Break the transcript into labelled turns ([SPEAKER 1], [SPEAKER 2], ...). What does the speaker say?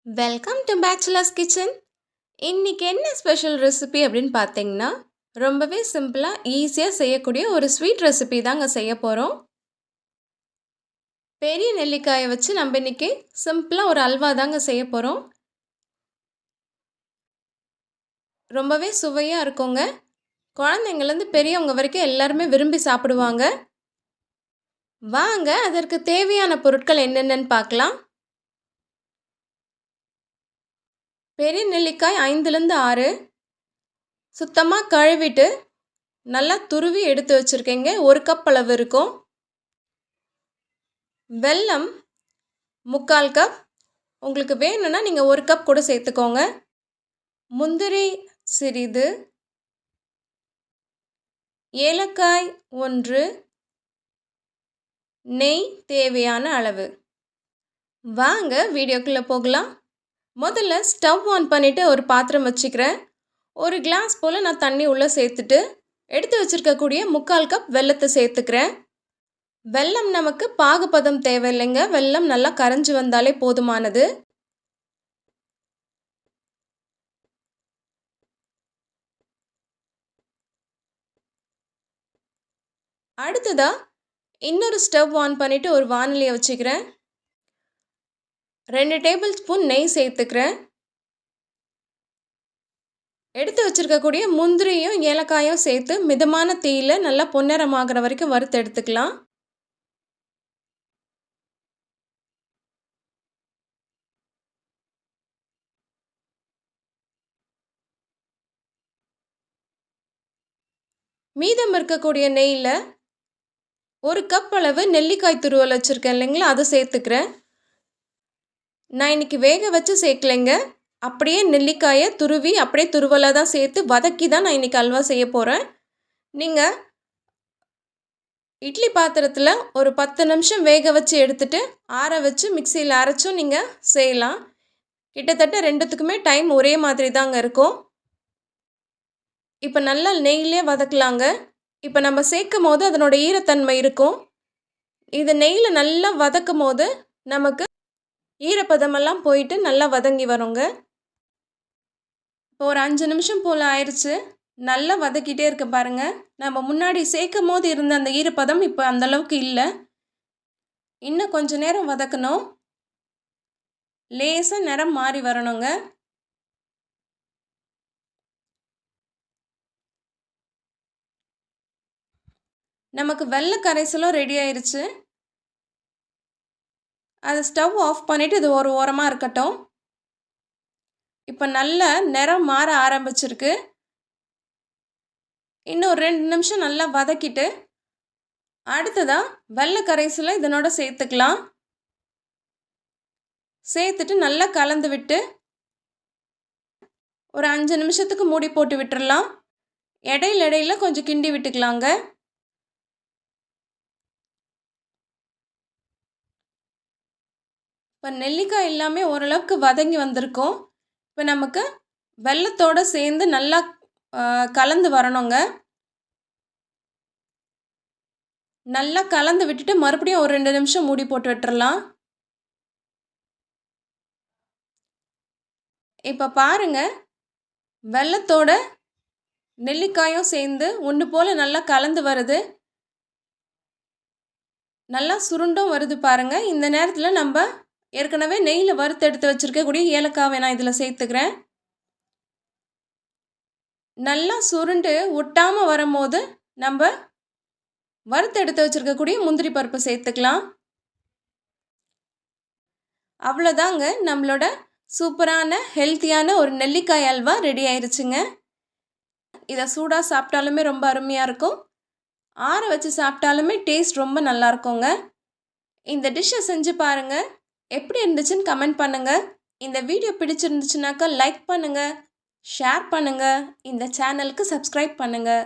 [SPEAKER 1] Welcome to bachelors kitchen. இன்னைக்கு என்ன special recipe அப்படின்னு பார்த்தீங்கன்னா, ரொம்பவே சிம்பிளாக ஈஸியாக செய்யக்கூடிய ஒரு ஸ்வீட் ரெசிபி தாங்க செய்ய போகிறோம். பெரிய நெல்லிக்காயை வச்சு நம்ம இன்னைக்கு சிம்பிளாக ஒரு அல்வா தாங்க செய்ய போகிறோம். ரொம்பவே சுவையாக இருக்குங்க. குழந்தைங்கள்லேருந்து பெரியவங்க வரைக்கும் எல்லாருமே விரும்பி சாப்பிடுவாங்க. வாங்க அதற்கு தேவையான பொருட்கள் என்னென்னு பார்க்கலாம். பெரிய நெல்லிக்காய் 5லேருந்து 6 சுத்தமாக கழுவிட்டு நல்லா துருவி எடுத்து வச்சுருக்கேங்க. 1 கப் அளவு இருக்கும். வெல்லம் 3/4 கப். உங்களுக்கு வேணும்னா நீங்கள் 1 கப் கூட சேர்த்துக்கோங்க. முந்திரி சிறிது, ஏலக்காய் 1, நெய் தேவையான அளவு. வாங்க வீடியோக்குள்ளே போகலாம். முதல்ல ஸ்டவ் ஆன் பண்ணிவிட்டு ஒரு பாத்திரம் வச்சுக்கிறேன். 1 கிளாஸ் போல் நான் தண்ணி உள்ளே சேர்த்துட்டு எடுத்து வச்சுருக்கக்கூடிய 3/4 கப் வெல்லத்தை சேர்த்துக்கிறேன். வெல்லம் நமக்கு பாகுபதம் தேவையில்லைங்க. வெல்லம் நல்லா கரைஞ்சி வந்தாலே போதுமானது. அடுத்ததாக இன்னொரு ஸ்டவ் ஆன் பண்ணிவிட்டு ஒரு வானலியை வச்சுக்கிறேன். 2 டேபிள் ஸ்பூன் நெய் சேர்த்துக்கிறேன். எடுத்து வச்சுருக்கக்கூடிய முந்திரியும் ஏலக்காயும் சேர்த்து மிதமான தீயில் நல்லா பொன்னிறமாகிற வரைக்கும் வறுத்து எடுத்துக்கலாம். மீதம் இருக்கக்கூடிய நெய்யில் 1 கப் அளவு நெல்லிக்காய் துருவல் வச்சுருக்கேன் இல்லைங்களா, அதை சேர்த்துக்கிறேன். நான் இன்றைக்கி வேக வச்சு சேர்க்கலைங்க. அப்படியே நெல்லிக்காயை துருவி அப்படியே துருவலாக தான் சேர்த்து வதக்கி தான் நான் இன்றைக்கி அல்வா செய்ய போகிறேன். நீங்கள் இட்லி பாத்திரத்தில் ஒரு 10 நிமிஷம் வேக வச்சு எடுத்துகிட்டு ஆற வச்சு மிக்சியில் அரைச்சும் நீங்கள் செய்யலாம். கிட்டத்தட்ட 2த்துக்குமே டைம் ஒரே மாதிரி தாங்க இருக்கும். இப்போ நல்லா நெய்யிலே வதக்கலாங்க. இப்போ நம்ம சேர்க்கும் போது அதனோட ஈரத்தன்மை இருக்கும். இது நெய்யில் நல்லா வதக்கும் போது நமக்கு ஈரப்பதமெல்லாம் போயிட்டு நல்லா வதங்கி வருங்க. இப்போ ஒரு 5 நிமிஷம் போல் ஆயிடுச்சு. நல்லா வதக்கிட்டே இருக்க பாருங்கள். நம்ம முன்னாடி சேர்க்கும் போது இருந்த அந்த ஈரப்பதம் இப்போ அந்தளவுக்கு இல்லை. இன்னும் கொஞ்சம் நேரம் வதக்கணும். லேசாக நிறம் மாறி வரணுங்க. நமக்கு வெள்ளை கரைசலும் ரெடி ஆயிடுச்சு. அதை ஸ்டவ் ஆஃப் பண்ணிவிட்டு இது ஒரு ஓரமாக இருக்கட்டும். இப்போ நல்ல நிறம் மாற ஆரம்பிச்சிருக்கு. இன்னும் 2 நிமிஷம் நல்லா வதக்கிட்டு அடுத்ததாக வெள்ளை கரைசலை இதனோட சேர்த்துக்கலாம். சேர்த்துட்டு நல்லா கலந்து விட்டு ஒரு 5 நிமிஷத்துக்கு மூடி போட்டு விட்டுறலாம். இடையில கொஞ்சம் கிண்டி விட்டுக்கலாங்க. இப்போ நெல்லிக்காய் எல்லாமே ஓரளவுக்கு வதங்கி வந்திருக்கும். இப்போ நமக்கு வெல்லத்தோடு சேர்ந்து நல்லா கலந்து வரணுங்க. நல்லா கலந்து விட்டுட்டு மறுபடியும் ஒரு 2 நிமிஷம் மூடி போட்டு விட்டுறலாம். இப்போ பாருங்கள், வெல்லத்தோட நெல்லிக்காயும் சேர்ந்து ஒன்று போல் நல்லா கலந்து வருது. நல்லா சுருண்டும் வருது பாருங்கள். இந்த நேரத்தில் நம்ம ஏற்கனவே நெய்யில் வறுத்து எடுத்து வச்சுருக்கக்கூடிய ஏலக்காவை நான் இதில் சேர்த்துக்கிறேன். நல்லா சுருண்டு ஒட்டாமல் வரும்போது நம்ம வறுத்து எடுத்து வச்சுருக்கக்கூடிய முந்திரி பருப்பு சேர்த்துக்கலாம். அவ்வளோதாங்க, நம்மளோட சூப்பரான ஹெல்த்தியான ஒரு நெல்லிக்காய் அல்வா ரெடி ஆயிடுச்சுங்க. இதை சூடாக சாப்பிட்டாலுமே ரொம்ப அருமையாக இருக்கும். ஆற வச்சு சாப்பிட்டாலுமே டேஸ்ட் ரொம்ப நல்லா இருக்குங்க. இந்த டிஷ்ஷை செஞ்சு பாருங்கள். எப்படி இருந்துச்சுன்னு கமெண்ட் பண்ணுங்கள். இந்த வீடியோ பிடிச்சிருந்துச்சுனாக்கா லைக் பண்ணுங்கள், ஷேர் பண்ணுங்கள், இந்த சேனலுக்கு சப்ஸ்கிரைப் பண்ணுங்கள்.